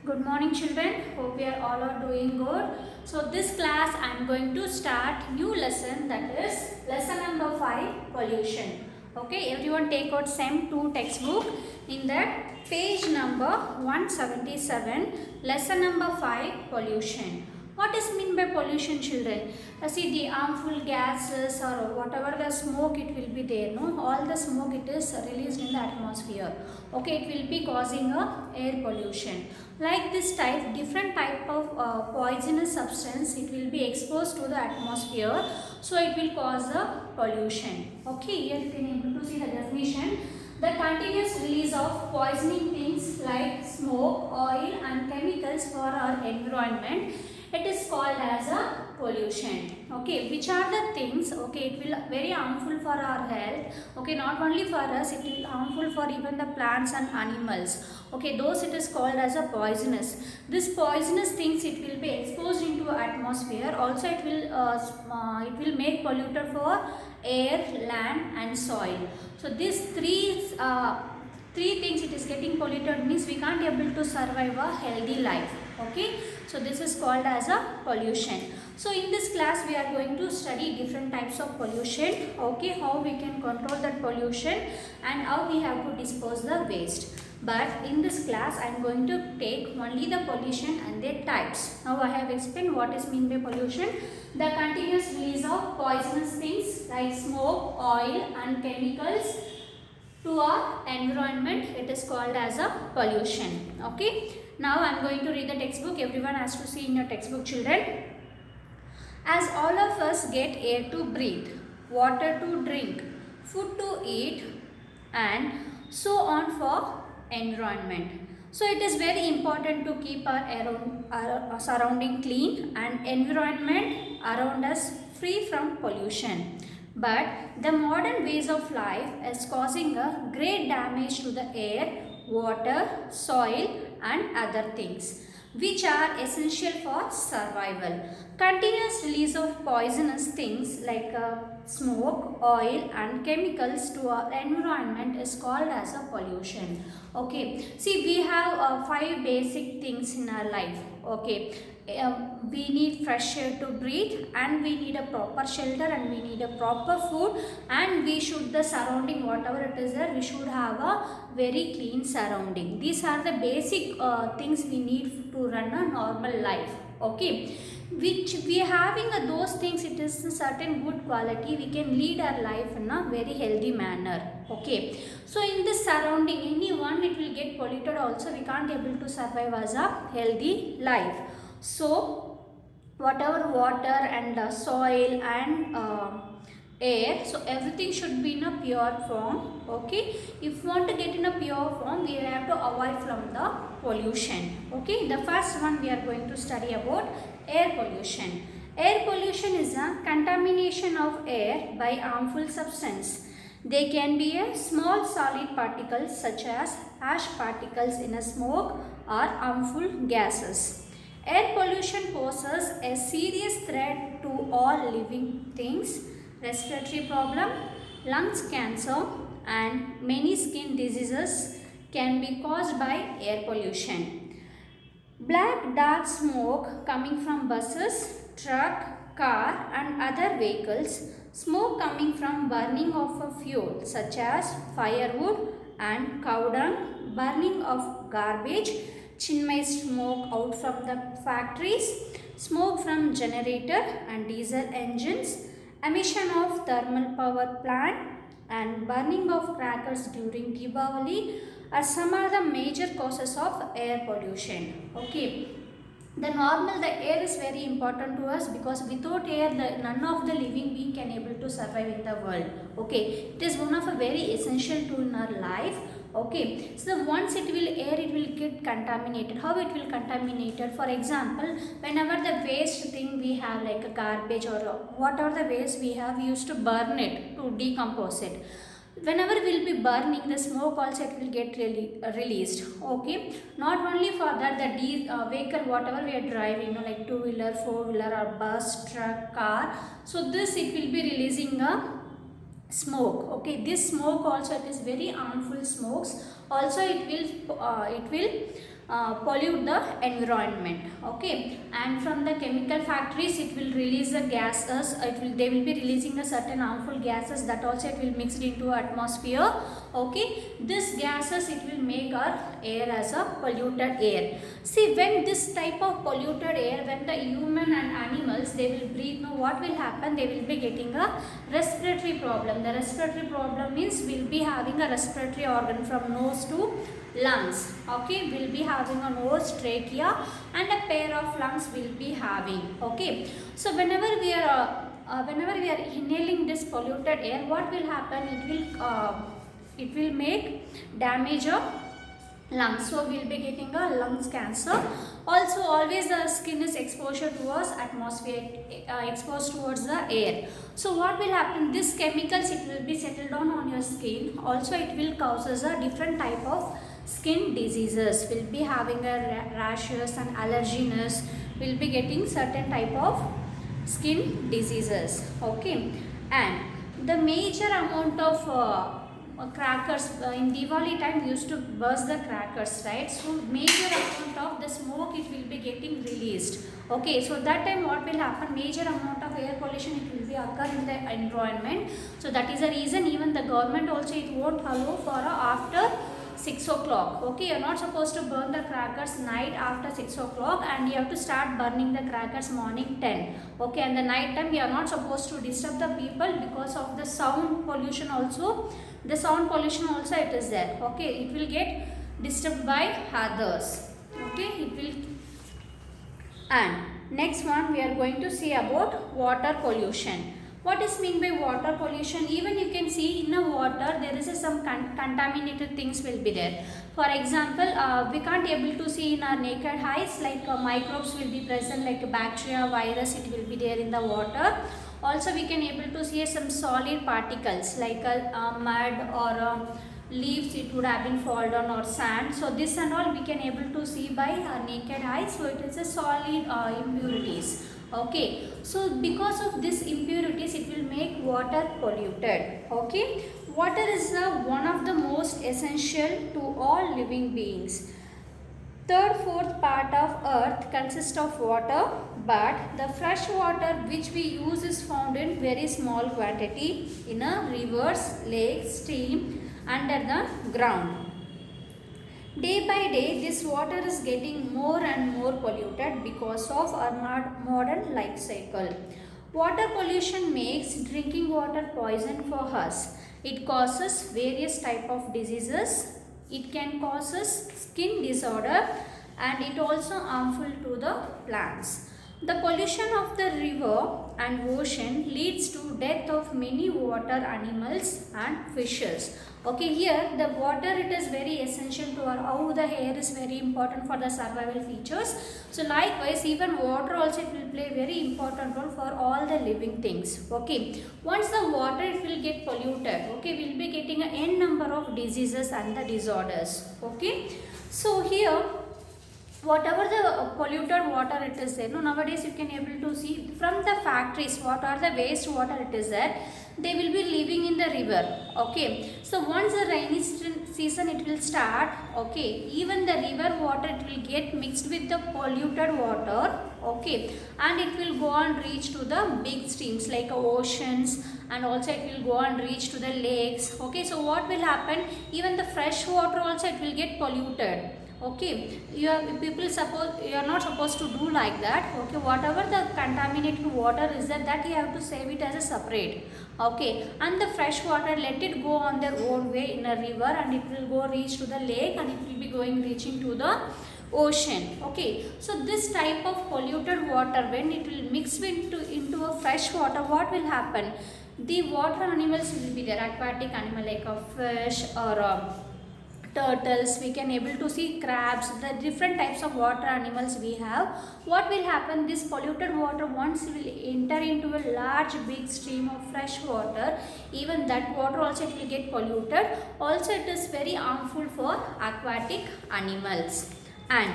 Good morning children. Hope we are doing good. So this class I am going to start new lesson, that is lesson number 5, pollution. Okay, everyone take out SEM 2 textbook. In that page number 177, lesson number 5, pollution. What is mean by pollution, children? See, the harmful gases or whatever the smoke it will be there, no? All the smoke it is released in the atmosphere. Okay, it will be causing a air pollution. Like this type, different type of poisonous substance, it will be exposed to the atmosphere. So it will cause a pollution. Okay, here you can able to see the definition. The continuous release of poisoning things like smoke, oil and chemicals for our environment, it is called as a pollution. Okay, which are the things, okay, it will very harmful for our health. Okay, not only for us, it will harmful for even the plants and animals. Okay, those it is called as a poisonous. This poisonous things it will be exposed into atmosphere. Also it will make polluted for air, land and soil. So these three things it is getting polluted means we can't able to survive a healthy life. Okay, so this is called as a pollution. So in this class we are going to study different types of pollution. Okay, how we can control that pollution and how we have to dispose the waste. But in this class I am going to take only the pollution and their types. Now I have explained what is mean by pollution. The continuous release of poisonous things like smoke, oil and chemicals to our environment, it is called as a pollution. Okay, now I am going to read the textbook. Everyone has to see in your textbook, children. As all of us get air to breathe, water to drink, food to eat and so on for environment. So it is very important to keep our surrounding clean and environment around us free from pollution. But the modern ways of life is causing a great damage to the air, water, soil and other things which are essential for survival. Continuous release of poisonous things like smoke, oil and chemicals to our environment is called as a pollution. Okay, see, we have 5 basic things in our life. Okay, we need fresh air to breathe and we need a proper shelter and we need a proper food and we should the surrounding whatever it is there, we should have a very clean surrounding. These are the basic things we need to run a normal life. Okay, which we having those things, it is a certain good quality, we can lead our life in a very healthy manner. Okay, so in this surrounding anyone it will get polluted also, we can't able to survive as a healthy life. So whatever water and soil and air, so everything should be in a pure form. Okay, if you want to get in a pure form, we have to avoid from the pollution. Okay, the first one we are going to study about air pollution. Air pollution is a contamination of air by harmful substance. They can be a small solid particles such as ash particles in a smoke or harmful gases. Air pollution poses a serious threat to all living things. Respiratory problem, lungs cancer and many skin diseases can be caused by air pollution. Black dark smoke coming from buses, truck, car and other vehicles, smoke coming from burning of a fuel such as firewood and cow dung, burning of garbage, chinmay smoke out from the factories, smoke from generator and diesel engines, emission of thermal power plant and burning of crackers during Deepavali are some of the major causes of air pollution. Okay, the air is very important to us because without air none of the living being can able to survive in the world. Okay, it is one of a very essential tool in our life. Okay, so once it will air, it will get contaminated. How it will contaminated? For example, whenever the waste thing we have like a garbage or whatever the waste we have, used to burn it to decompose it. Whenever we will be burning, the smoke also it will get released. Okay, not only for that, the vehicle whatever we are driving, like 2-wheeler, 4-wheeler or bus, truck, car, so this it will be releasing a smoke. Okay, this smoke also it is very harmful smokes. Also it will pollute the environment. Okay, and from the chemical factories it will release the gases. They will be releasing a certain harmful gases that also it will mix it into atmosphere. Okay, this gases it will make our air as a polluted air. See, when this type of polluted air, when the human and animals they will breathe, now what will happen? They will be getting a respiratory problem. The respiratory problem means we'll be having a respiratory organ from nose to lungs. Okay, we'll be having a nose, trachea, and a pair of lungs will be having. Okay, so whenever we are inhaling this polluted air, what will happen? It will make damage of lungs, so we'll be getting a lungs cancer. Also, always the skin is exposure towards atmosphere, exposed towards the air. So what will happen? This chemicals it will be settled down on your skin. Also, it will causes a different type of skin diseases. We'll be having a rashes and allergies. We'll be getting certain type of skin diseases. Okay, and the major amount of crackers in Diwali time used to burst the crackers, right? So major amount of the smoke it will be getting released. Okay, so that time what will happen? Major amount of air pollution it will be occur in the environment. So that is the reason even the government also it won't allow for after 6 o'clock. Okay, you're not supposed to burn the crackers night after 6 o'clock, and you have to start burning the crackers morning 10. Okay, and the night time you are not supposed to disturb the people because of the sound pollution also. The sound pollution also it is there. Okay, it will get disturbed by others. Okay, it will. And next one we are going to see about water pollution. What is mean by water pollution? Even you can see in the water there is some contaminated things will be there. For example, we can't able to see in our naked eyes, like microbes will be present, like bacteria, virus, it will be there in the water. Also we can able to see some solid particles like mud or leaves it would have been fall down, or sand. So this and all we can able to see by our naked eyes. So it is a solid impurities. Okay, so because of this impurities it will make water polluted. Okay, water is one of the most essential to all living beings. Third-fourth part of earth consists of water, but the fresh water which we use is found in very small quantity in a rivers, lakes, stream, under the ground. Day by day, this water is getting more and more polluted because of our modern life cycle. Water pollution makes drinking water poison for us. It causes various type of diseases. It can causes skin disorder, and it also harmful to the plants. The pollution of the river and ocean leads to death of many water animals and fishes. Okay, here the water it is very essential to our, how the air is very important for the survival features. So likewise even water also it will play very important role for all the living things. Okay, once the water it will get polluted, okay, we will be getting an n number of diseases and the disorders. Okay, so here whatever the polluted water it is there, no, nowadays you can able to see from the factories what are the waste water it is there, they will be living in the river. Okay, so once the rainy season it will start, okay, even the river water it will get mixed with the polluted water. Okay, and it will go and reach to the big streams like oceans, and also it will go and reach to the lakes. Okay, so what will happen, even the fresh water also it will get polluted. Okay, people suppose you are not supposed to do like that. Okay, whatever the contaminated water is there, that you have to save it as a separate. Okay, and the fresh water let it go on their own way in a river, and it will go reach to the lake, and it will be going reaching to the ocean. Okay, so this type of polluted water, when it will mix into a fresh water, what will happen? The water animals will be there, aquatic animal like a fish or turtles, we can able to see crabs, the different types of water animals we have. What will happen, this polluted water once will enter into a large big stream of fresh water, even that water also it will get polluted. Also it is very harmful for aquatic animals. And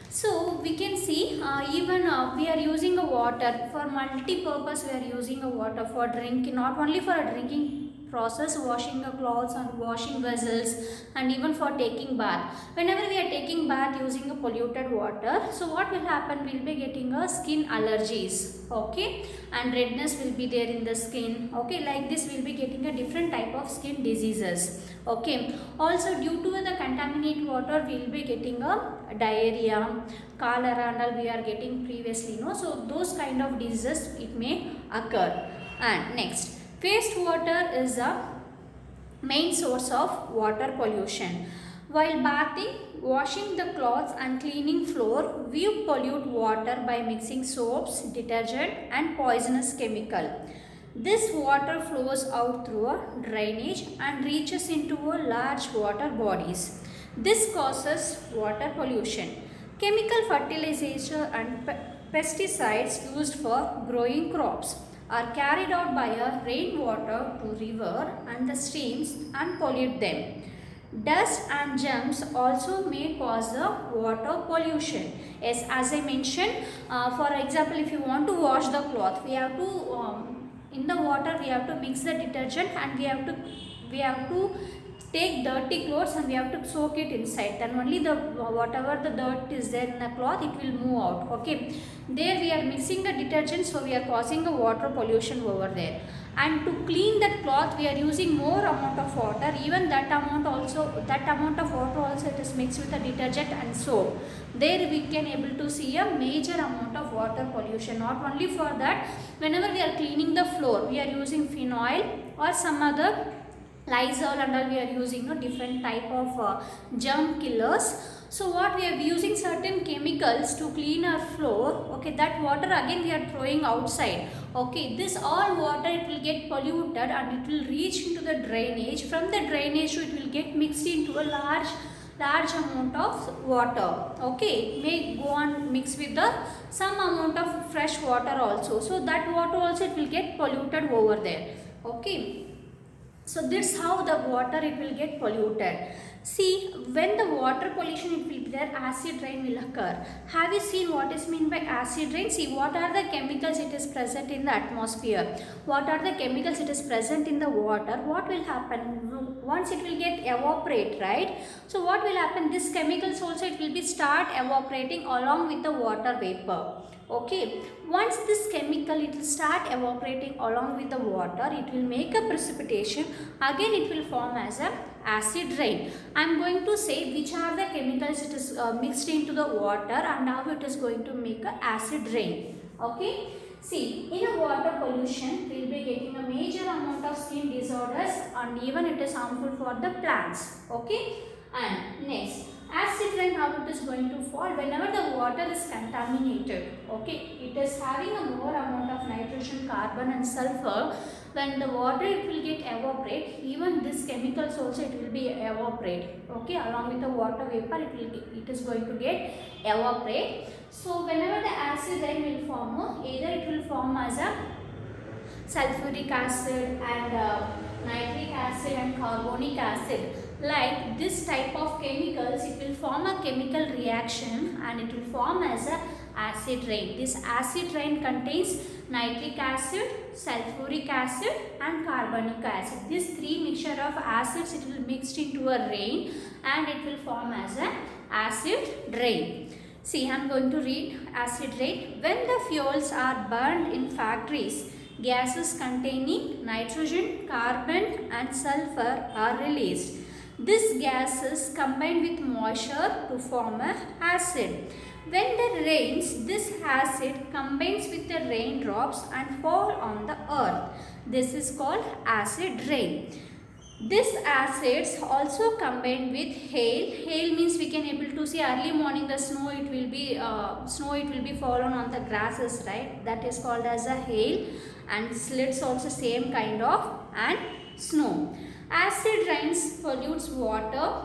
so we can see even we are using a water for multi-purpose, we are using a water for drinking, not only for drinking process washing the clothes and washing vessels, and even for taking bath. Whenever we are taking bath using a polluted water, so what will happen, we will be getting a skin allergies, okay, and redness will be there in the skin, okay, like this we will be getting a different type of skin diseases, okay. Also due to the contaminated water we will be getting a diarrhea, cholera and all we are getting previously, no, so those kind of diseases it may occur. And next, wastewater is a main source of water pollution. While bathing, washing the clothes and cleaning floor, we pollute water by mixing soaps, detergent and poisonous chemical. This water flows out through a drainage and reaches into a large water bodies. This causes water pollution. Chemical fertilization and pesticides used for growing crops are carried out by a rainwater to river and the streams and pollute them. Dust and germs also may cause the water pollution. Yes, as I mentioned, for example, if you want to wash the cloth, we have to in the water we have to mix the detergent and we have to take dirty clothes and we have to soak it inside, then only the whatever the dirt is there in the cloth it will move out, okay. There we are mixing the detergent, so we are causing a water pollution over there. And to clean that cloth we are using more amount of water, even that amount of water also it is mixed with the detergent and soap. There we can able to see a major amount of water pollution. Not only for that, whenever we are cleaning the floor we are using phenol or some other Lysol and all, we are using a different type of germ killers. So what we are using certain chemicals to clean our floor, okay, that water again we are throwing outside, okay. This all water it will get polluted and it will reach into the drainage. From the drainage it will get mixed into a large amount of water, okay. It may go on mix with the some amount of fresh water also, so that water also it will get polluted over there, okay. So that's how the water it will get polluted. See, when the water pollution it will be there, acid rain will occur. Have you seen what is meant by acid rain? See, what are the chemicals it is present in the atmosphere? What are the chemicals it is present in the water? What will happen? Once it will get evaporate, right? So what will happen? These chemicals also it will be start evaporating along with the water vapor. Okay, once this chemical it will start evaporating along with the water, it will make a precipitation, again it will form as a acid rain. I am going to say which are the chemicals it is mixed into the water and how it is going to make a acid rain, okay. See, in a water pollution we will be getting a major amount of skin disorders and even it is harmful for the plants, okay. And next, acid rain, how it is going to fall? Whenever the water is contaminated, okay, it is having a more amount of nitrogen, carbon and sulfur. When the water it will get evaporate, even this chemicals also it will be evaporate, okay, along with the water vapor it is going to get evaporate. So whenever the acid rain will form, either it will form as a sulfuric acid and nitric acid and carbonic acid. Like this type of chemicals, it will form a chemical reaction and it will form as a acid rain. This acid rain contains nitric acid, sulfuric acid and carbonic acid. These three mixture of acids it will mixed into a rain and it will form as a acid rain. See, I am going to read acid rain. When the fuels are burned in factories, gases containing nitrogen, carbon and sulfur are released. These gases combine with moisture to form an acid. When it rains, this acid combines with the raindrops and fall on the earth. This is called acid rain. These acids also combine with hail. Hail means we can able to see early morning the snow it will be fallen on the grasses, right? That is called as a hail, and slids also same kind of, and snow. Acid rains pollutes water,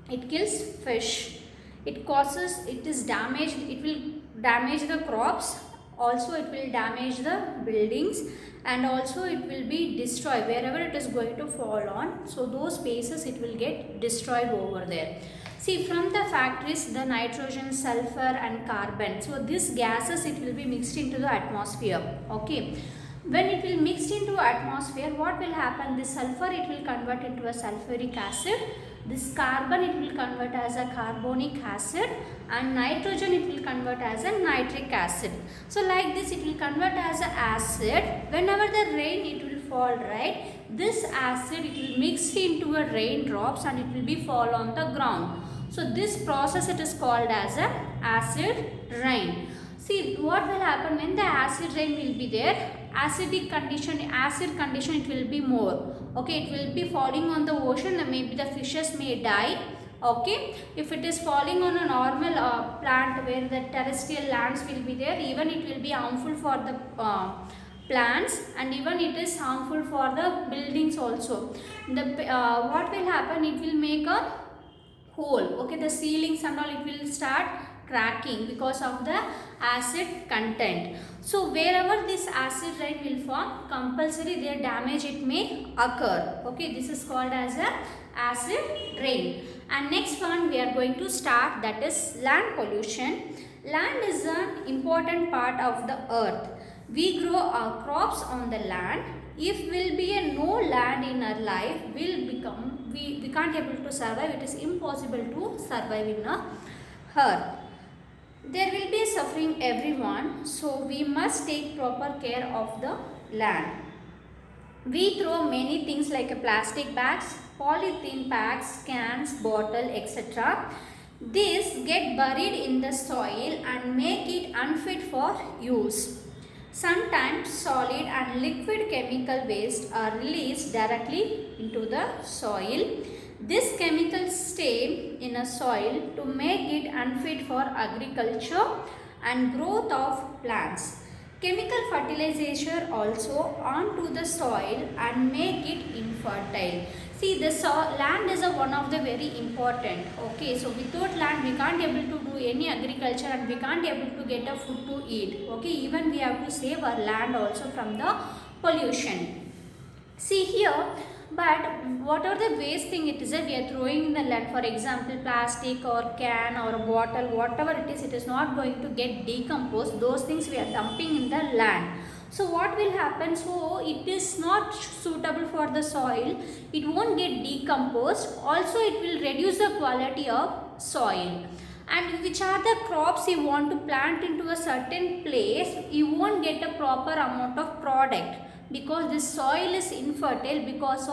it kills fish, it will damage the crops, also it will damage the buildings, and also it will be destroyed wherever it is going to fall on. So those spaces it will get destroyed over there. See, from the factories the nitrogen, sulfur and carbon, so these gases it will be mixed into the atmosphere, okay. when it will mix into atmosphere, what will happen? This sulfur, it will convert into a sulfuric acid. This carbon, it will convert as a carbonic acid, and nitrogen, it will convert as a nitric acid. So like this, it will convert as a acid. Whenever the rain, it will fall, right? This acid, it will mix into a raindrops and it will be fall on the ground. So this process, it is called as a acid rain. See what will happen when the acid rain will be there. Acid condition, it will be more. Okay, it will be falling on the ocean, and maybe the fishes may die. Okay, if it is falling on a normal plant where the terrestrial lands will be there, even it will be harmful for the plants, and even it is harmful for the buildings also. The what will happen? It will make a hole. Okay, the ceilings and all, it will start cracking because of the acid content. So wherever this acid rain will form, compulsory their damage it may occur. Okay, this is called as a acid rain. And next one we are going to start, that is land pollution. Land is an important part of the earth. We grow our crops on the land. If will be a no land in our life, will become we can't able to survive. It is impossible to survive in a earth. There will be suffering everyone, so we must take proper care of the land. We throw many things like plastic bags, polythene packs, cans, bottle, etc. These get buried in the soil and make it unfit for use. Sometimes solid and liquid chemical waste are released directly into the soil. These chemicals stay in a soil to make it unfit for agriculture and growth of plants. Chemical fertilization also onto the soil and make it infertile. See, the land is one of the very important. Okay, so without land we can't able to do any agriculture and we can't able to get a food to eat. Okay, even we have to save our land also from the pollution. See here, but whatever the waste thing it is, we are throwing in the land, for example plastic or can or a bottle, whatever it is not going to get decomposed. Those things we are dumping in the land. So what will happen? So it is not suitable for the soil, it won't get decomposed, also it will reduce the quality of soil. And which are the crops you want to plant into a certain place, you won't get a proper amount of product, because this soil is infertile because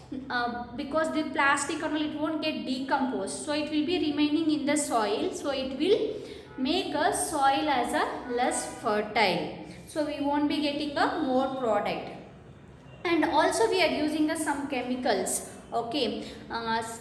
the plastic and all, it won't get decomposed, so it will be remaining in the soil, so it will make a soil as a less fertile, so we won't be getting a more product. And also we are using some chemicals. Okay,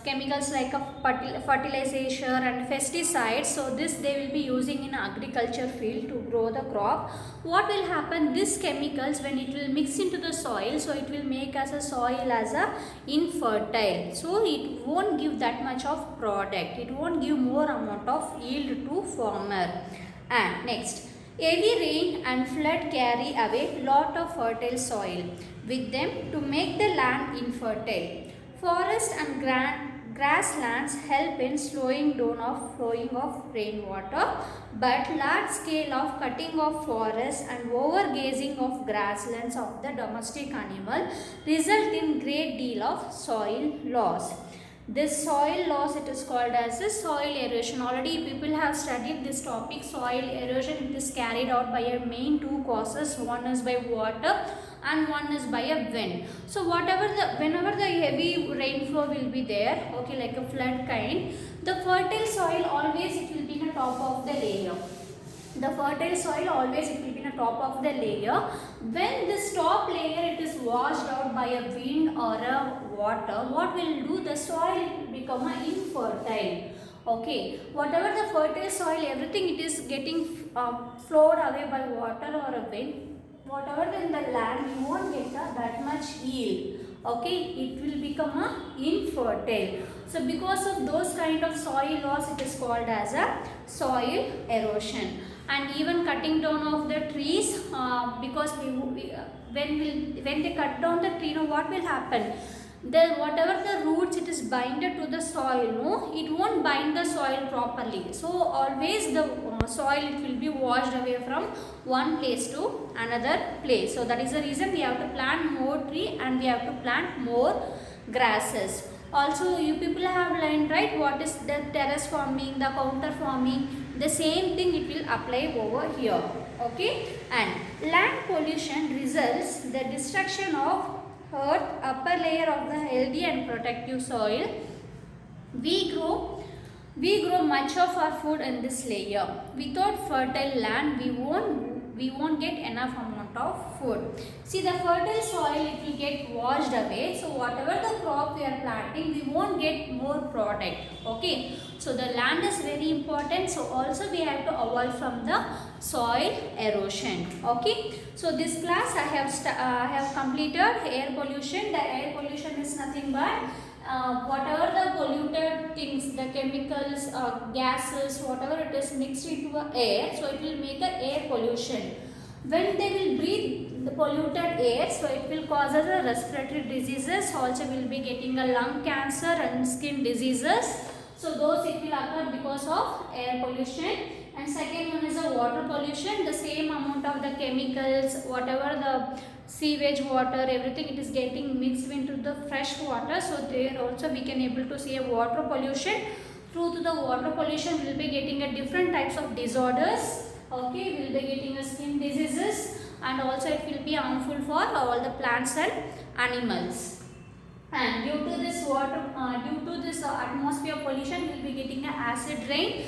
chemicals like a fertilization and pesticides. So this they will be using in agriculture field to grow the crop. What will happen? These chemicals, when it will mix into the soil, so it will make as a soil as a infertile. So it won't give that much of product. It won't give more amount of yield to farmer. And next, heavy rain and flood carry away lot of fertile soil with them to make the land infertile. Forest and grasslands help in slowing down of flowing of rainwater, but large scale of cutting of forests and overgrazing of grasslands of the domestic animal result in great deal of soil loss. This soil loss, it is called as a soil erosion. Already people have studied this topic. Soil erosion, it is carried out by a main two causes. One is by water and one is by a wind. So whenever the heavy rainflow will be there, okay, like a flood kind, the fertile soil always it will be in the top of the layer. The fertile soil always it will be in the top of the layer. When this top layer it is washed out by a wind or a water, what will do? The soil will become infertile. Okay, whatever the fertile soil, everything it is getting flowed away by water or a wind. Whatever in the land, you won't get that much yield. Okay, it will become infertile. So because of those kind of soil loss, it is called as a soil erosion. And even cutting down of the trees, because when they cut down the tree, what will happen? Whatever the roots it is binded to the soil, it won't bind the soil properly. So always the soil it will be washed away from one place to another place. So that is the reason we have to plant more tree and we have to plant more grasses. Also you people have learned, right, what is the terrace farming, the counter farming. The same thing it will apply over here. Okay, and land pollution results the destruction of earth upper layer of the healthy and protective soil. We grow much of our food in this layer. Without fertile land, we won't get enough amount of food. See, the fertile soil it will get washed away. So whatever the crop we are planting, we won't get more product. Okay. So the land is very important. So also we have to avoid from the soil erosion. Okay. So this class I have completed air pollution. The air pollution is nothing but whatever the polluted things, the chemicals, gases, whatever it is mixed into the air, so it will make a air pollution. When they will breathe the polluted air, so it will cause us respiratory diseases, also will be getting a lung cancer and skin diseases. So those it will occur because of air pollution. And second one is the water pollution. The same amount of the chemicals, whatever the sewage water, everything it is getting mixed into the fresh water. So there also we can able to see a water pollution. Through to the water pollution we will be getting a different types of disorders. Okay, we will be getting a skin diseases and also it will be harmful for all the plants and animals. And due to this atmosphere pollution, we will be getting an acid rain.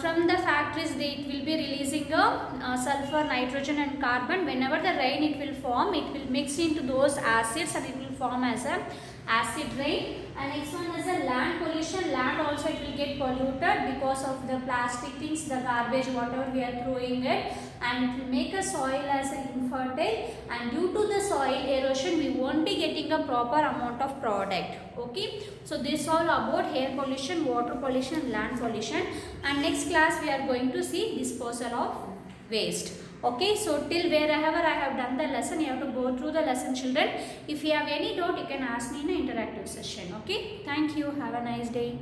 From the factories, it will be releasing sulfur, nitrogen and carbon. Whenever the rain it will form, it will mix into those acids and it will form as a acid rain. And next one is the land pollution. Land also it will get polluted because of the plastic things, the garbage, whatever we are throwing it, and it will make a soil as infertile, and due to the soil erosion we won't be getting a proper amount of product. Okay, so this all about air pollution, water pollution, land pollution, and next class we are going to see disposal of waste. Okay, so till wherever I have done the lesson, you have to go through the lesson, children. If you have any doubt, you can ask me in an interactive session. Okay, thank you. Have a nice day.